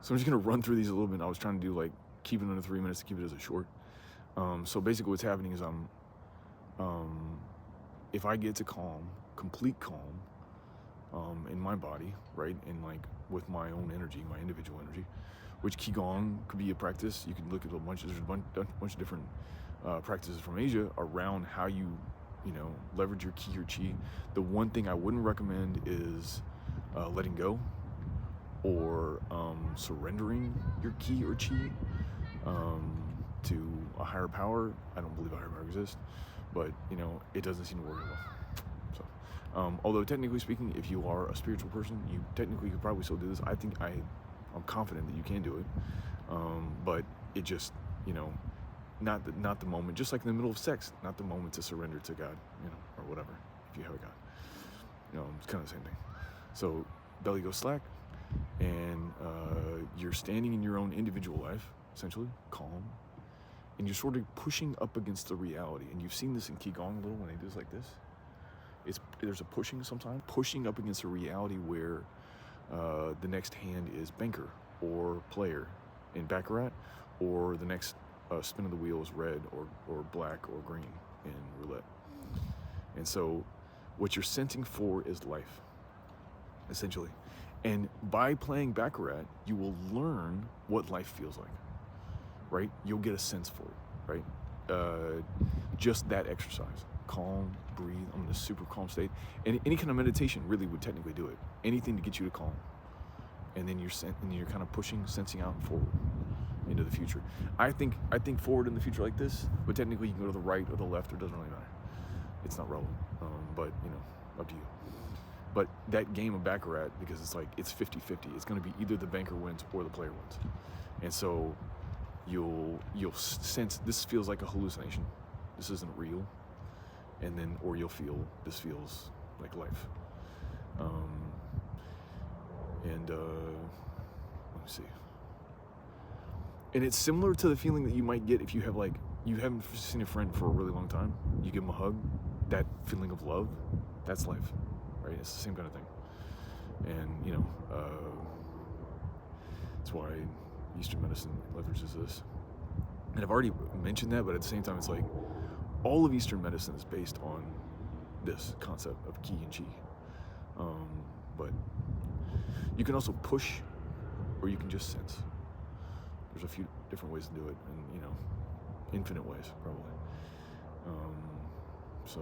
So I'm just gonna run through these a little bit. I was trying to do like keep it under 3 minutes to keep it as a short. So basically what's happening is if I get to calm, complete calm, in my body, right, and like with my own energy, my individual energy, which Qigong could be a practice. You can look at there's a bunch of different practices from Asia around how you leverage your ki or chi. The one thing I wouldn't recommend is letting go or surrendering your ki or chi to a higher power. I don't believe a higher power exists, but it doesn't seem to work well. So, although technically speaking, if you are a spiritual person, you technically could probably still do this. I'm confident that you can do it, but it just not the moment. Just like in the middle of sex, not the moment to surrender to God, or whatever. If you have a God, it's kind of the same thing. So belly goes slack, and you're standing in your own individual life, essentially calm, and you're sort of pushing up against the reality. And you've seen this in Qigong a little when they do this like this. There's a pushing sometimes, pushing up against a reality where the next hand is banker or player in Baccarat, or the next spin of the wheel is red or black or green in roulette. And so what you're sensing for is life, essentially. And by playing Baccarat, you will learn what life feels like, right? You'll get a sense for it, right? Just that exercise. Calm, breathe. I'm in a super calm state. And any kind of meditation really would technically do it. Anything to get you to calm. And then you're kind of pushing, sensing out and forward into the future. I think forward in the future like this, but technically you can go to the right or the left, or it doesn't really matter. It's not relevant, but up to you. But that game of Baccarat, because it's 50-50, it's going to be either the banker wins or the player wins. And so you'll sense this feels like a hallucination. This isn't real. And then, or you'll feel this feels like life. Let me see. And it's similar to the feeling that you might get if you haven't seen a friend for a really long time. You give them a hug. That feeling of love, that's life, right? It's the same kind of thing. And that's why Eastern medicine leverages this. And I've already mentioned that, but at the same time, it's like all of Eastern medicine is based on this concept of ki and chi. But you can also push, or you can just sense. There's a few different ways to do it, and infinite ways probably. So